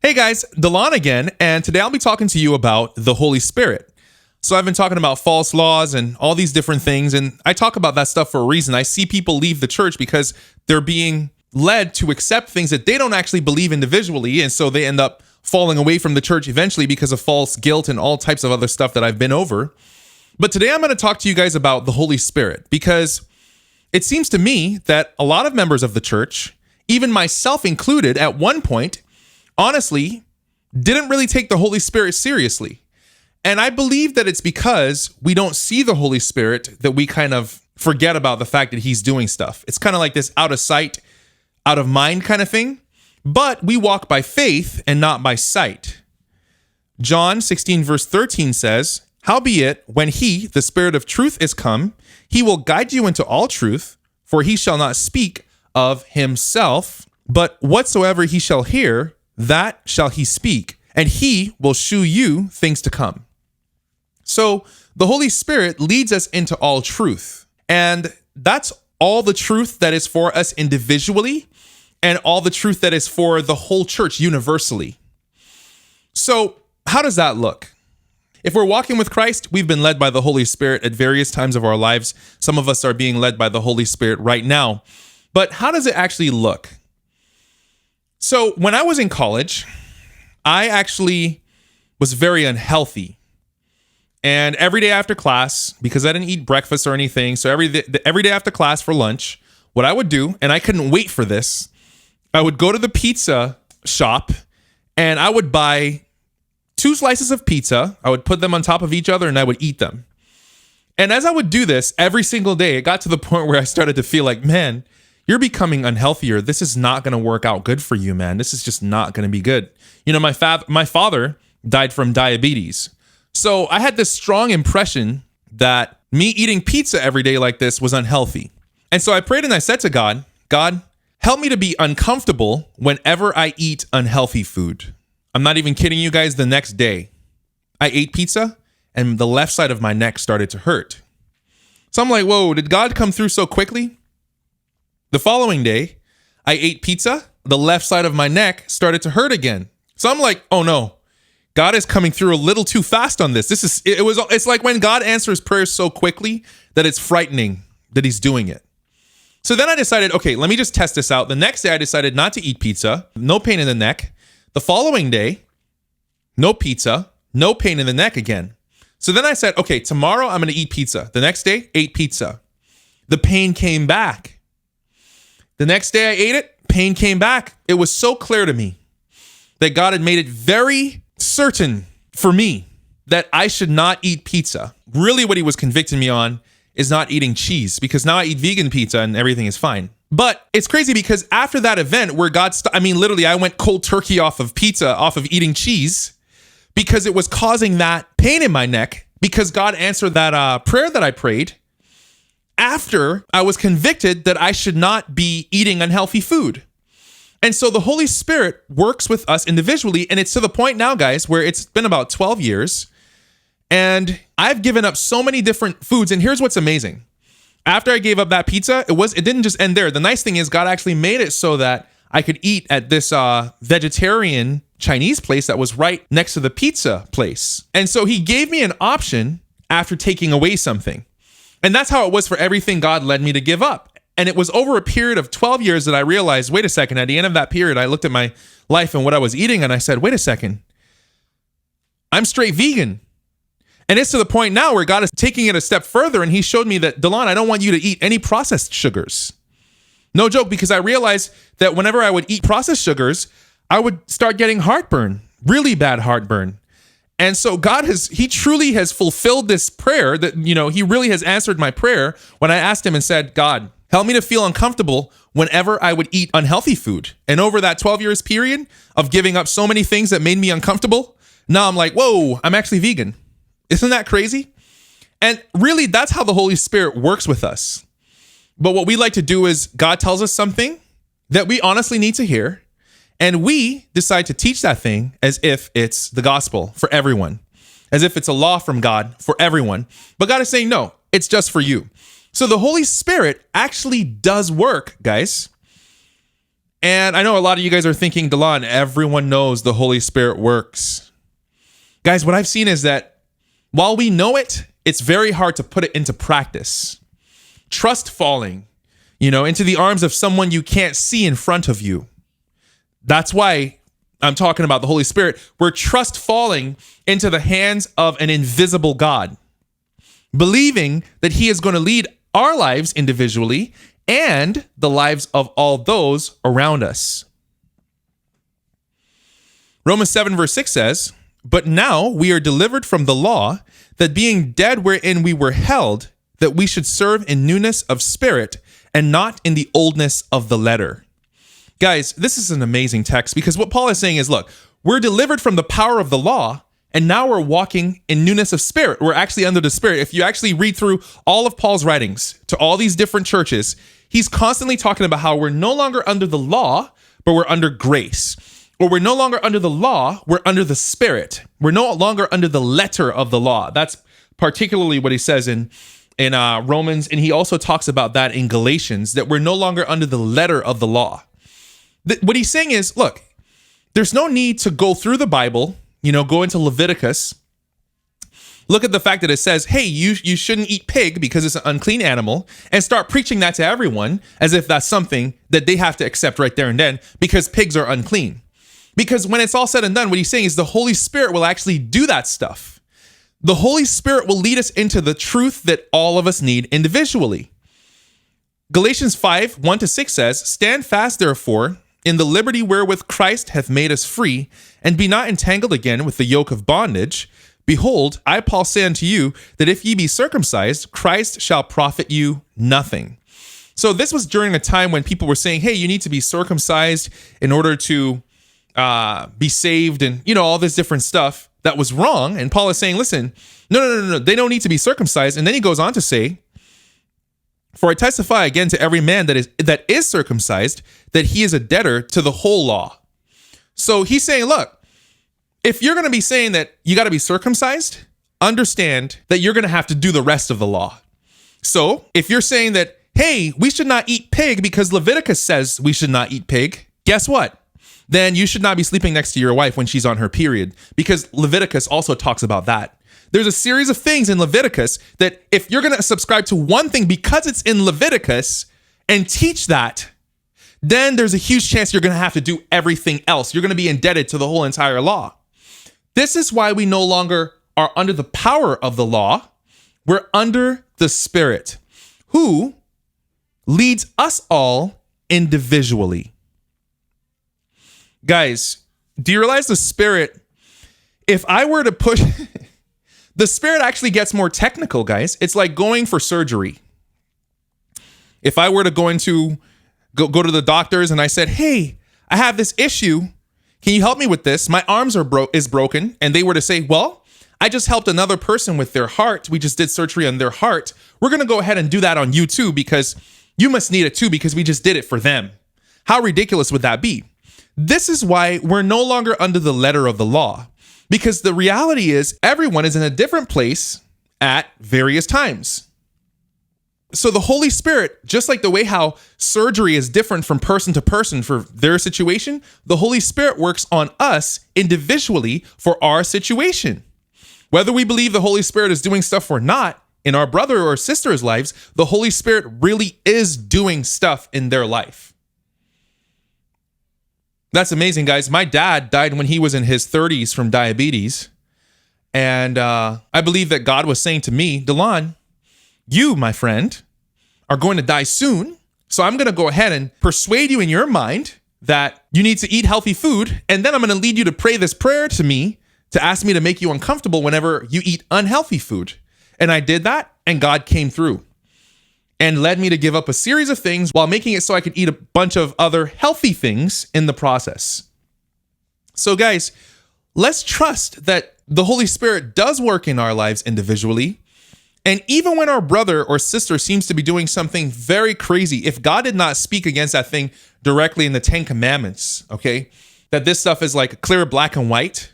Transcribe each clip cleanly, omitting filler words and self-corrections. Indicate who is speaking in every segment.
Speaker 1: Hey guys, Delon again, and today I'll be talking to you about the Holy Spirit. So I've been talking about false laws and all these different things, and I talk about that stuff for a reason. I see people leave the church because they're being led to accept things that they don't actually believe individually, and so they end up falling away from the church eventually because of false guilt and all types of other stuff that I've been over. But today I'm going to talk to you guys about the Holy Spirit, because it seems to me that a lot of members of the church, even myself included at one point, honestly, didn't really take the Holy Spirit seriously. And I believe that it's because we don't see the Holy Spirit that we kind of forget about the fact that he's doing stuff. It's kind of like this out of sight, out of mind kind of thing. But we walk by faith and not by sight. John 16 verse 13 says, "Howbeit, when he, the Spirit of truth, is come, he will guide you into all truth, for he shall not speak of himself, but whatsoever he shall hear, that shall he speak, and he will shew you things to come." So the Holy Spirit leads us into all truth. And that's all the truth that is for us individually and all the truth that is for the whole church universally. So how does that look? If we're walking with Christ, we've been led by the Holy Spirit at various times of our lives. Some of us are being led by the Holy Spirit right now. But how does it actually look? So when I was in college, I actually was very unhealthy. And every day after class, because I didn't eat breakfast or anything, so every day after class for lunch, what I would do, and I couldn't wait for this, I would go to the pizza shop and I would buy 2 slices of pizza. I would put them on top of each other and I would eat them. And as I would do this every single day, it got to the point where I started to feel like, man, you're becoming unhealthier. This is not going to work out good for you, man. This is just not going to be good. You know, my father died from diabetes. So I had this strong impression that me eating pizza every day like this was unhealthy. And so I prayed and I said to God, God, help me to be uncomfortable whenever I eat unhealthy food. I'm not even kidding you guys. The next day, I ate pizza and the left side of my neck started to hurt. So I'm like, whoa, did God come through so quickly? The following day, I ate pizza. The left side of my neck started to hurt again. So I'm like, oh no, God is coming through a little too fast on this. It's like when God answers prayers so quickly that it's frightening that he's doing it. So then I decided, okay, let me just test this out. The next day I decided not to eat pizza, no pain in the neck. The following day, no pizza, no pain in the neck again. So then I said, okay, tomorrow I'm going to eat pizza. The next day, ate pizza. The pain came back. The next day I ate it, pain came back. It was so clear to me that God had made it very certain for me that I should not eat pizza. Really what he was convicting me on is not eating cheese, because now I eat vegan pizza and everything is fine. But it's crazy because after that event where literally I went cold turkey off of pizza, off of eating cheese, because it was causing that pain in my neck, because God answered that prayer that I prayed after I was convicted that I should not be eating unhealthy food. And so the Holy Spirit works with us individually. And it's to the point now, guys, where it's been about 12 years and I've given up so many different foods. And here's what's amazing. After I gave up that pizza, it didn't just end there. The nice thing is God actually made it so that I could eat at this vegetarian Chinese place that was right next to the pizza place. And so he gave me an option after taking away something. And that's how it was for everything God led me to give up. And it was over a period of 12 years that I realized, wait a second, at the end of that period, I looked at my life and what I was eating and I said, wait a second, I'm straight vegan. And it's to the point now where God is taking it a step further and he showed me that, Delon, I don't want you to eat any processed sugars. No joke, because I realized that whenever I would eat processed sugars, I would start getting heartburn, really bad heartburn. And so he truly has fulfilled this prayer that, he really has answered my prayer when I asked him and said, God, help me to feel uncomfortable whenever I would eat unhealthy food. And over that 12 years period of giving up so many things that made me uncomfortable, now I'm like, whoa, I'm actually vegan. Isn't that crazy? And really, that's how the Holy Spirit works with us. But what we like to do is God tells us something that we honestly need to hear. And we decide to teach that thing as if it's the gospel for everyone, as if it's a law from God for everyone. But God is saying, no, it's just for you. So the Holy Spirit actually does work, guys. And I know a lot of you guys are thinking, Delon, everyone knows the Holy Spirit works. Guys, what I've seen is that while we know it, it's very hard to put it into practice. Trust falling, into the arms of someone you can't see in front of you. That's why I'm talking about the Holy Spirit. We're trust falling into the hands of an invisible God, believing that he is going to lead our lives individually and the lives of all those around us. Romans 7 verse 6 says, "But now we are delivered from the law, that being dead wherein we were held, that we should serve in newness of spirit and not in the oldness of the letter." Guys, this is an amazing text because what Paul is saying is, look, we're delivered from the power of the law, and now we're walking in newness of spirit. We're actually under the Spirit. If you actually read through all of Paul's writings to all these different churches, he's constantly talking about how we're no longer under the law, but we're under grace. Or we're no longer under the law, we're under the Spirit. We're no longer under the letter of the law. That's particularly what he says in Romans, and he also talks about that in Galatians, that we're no longer under the letter of the law. What he's saying is, look, there's no need to go through the Bible, go into Leviticus, look at the fact that it says, hey, you shouldn't eat pig because it's an unclean animal, and start preaching that to everyone as if that's something that they have to accept right there and then because pigs are unclean. Because when it's all said and done, what he's saying is the Holy Spirit will actually do that stuff. The Holy Spirit will lead us into the truth that all of us need individually. Galatians 5, 1-6 says, "Stand fast, therefore, in the liberty wherewith Christ hath made us free, and be not entangled again with the yoke of bondage. Behold, I, Paul, say unto you, that if ye be circumcised, Christ shall profit you nothing." So this was during a time when people were saying, hey, you need to be circumcised in order to be saved, and all this different stuff that was wrong. And Paul is saying, listen, no, they don't need to be circumcised. And then he goes on to say, "For I testify again to every man that is circumcised, that he is a debtor to the whole law." So he's saying, look, if you're going to be saying that you got to be circumcised, understand that you're going to have to do the rest of the law. So if you're saying that, hey, we should not eat pig because Leviticus says we should not eat pig, guess what? Then you should not be sleeping next to your wife when she's on her period, because Leviticus also talks about that. There's a series of things in Leviticus that if you're going to subscribe to one thing because it's in Leviticus and teach that, then there's a huge chance you're going to have to do everything else. You're going to be indebted to the whole entire law. This is why we no longer are under the power of the law. We're under the Spirit, who leads us all individually. Guys, do you realize the Spirit, if I were to push, the Spirit actually gets more technical, guys. It's like going for surgery. If I were to go to the doctors and I said, hey, I have this issue. Can you help me with this? My arms is broken. And they were to say, well, I just helped another person with their heart. We just did surgery on their heart. We're going to go ahead and do that on you too, because you must need it too, because we just did it for them. How ridiculous would that be? This is why we're no longer under the letter of the law, because the reality is everyone is in a different place at various times. So the Holy Spirit, just like the way how surgery is different from person to person for their situation, the Holy Spirit works on us individually for our situation. Whether we believe the Holy Spirit is doing stuff or not in our brother or sister's lives, the Holy Spirit really is doing stuff in their life. That's amazing, guys. My dad died when he was in his 30s from diabetes. And I believe that God was saying to me, Delon, you, my friend, are going to die soon. So I'm going to go ahead and persuade you in your mind that you need to eat healthy food. And then I'm going to lead you to pray this prayer to me to ask me to make you uncomfortable whenever you eat unhealthy food. And I did that, and God came through and led me to give up a series of things while making it so I could eat a bunch of other healthy things in the process. So guys, let's trust that the Holy Spirit does work in our lives individually. And even when our brother or sister seems to be doing something very crazy, if God did not speak against that thing directly in the 10 Commandments, okay, that this stuff is like clear black and white,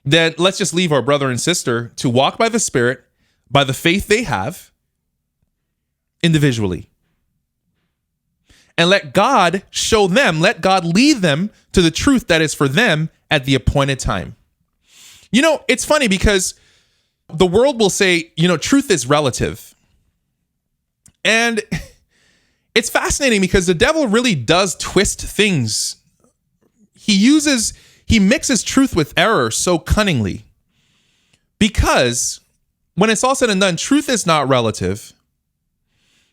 Speaker 1: then let's just leave our brother and sister to walk by the Spirit, by the faith they have, individually. and let God show them, let God lead them to the truth that is for them at the appointed time. You know, it's funny because the world will say, you know, truth is relative. And it's fascinating because the devil really does twist things. He mixes truth with error so cunningly. Because when it's all said and done, truth is not relative.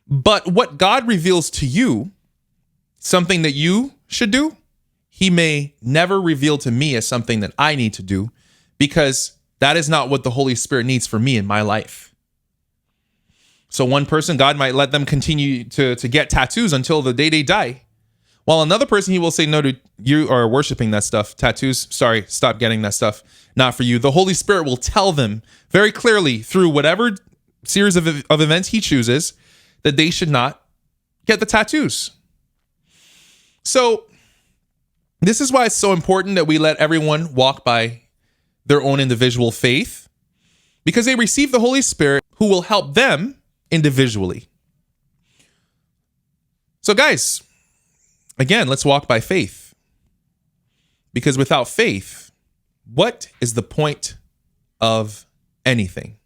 Speaker 1: But what God reveals to you, something that you should do, he may never reveal to me as something that I need to do, because that is not what the Holy Spirit needs for me in my life. So one person, God might let them continue to get tattoos until the day they die. While another person, he will say, no, dude, you are worshiping that stuff. Tattoos, sorry, stop getting that stuff. Not for you. The Holy Spirit will tell them very clearly through whatever series of events he chooses that they should not get the tattoos. So this is why it's so important that we let everyone walk by their own individual faith, because they receive the Holy Spirit who will help them individually. So guys, again, let's walk by faith, because without faith, what is the point of anything?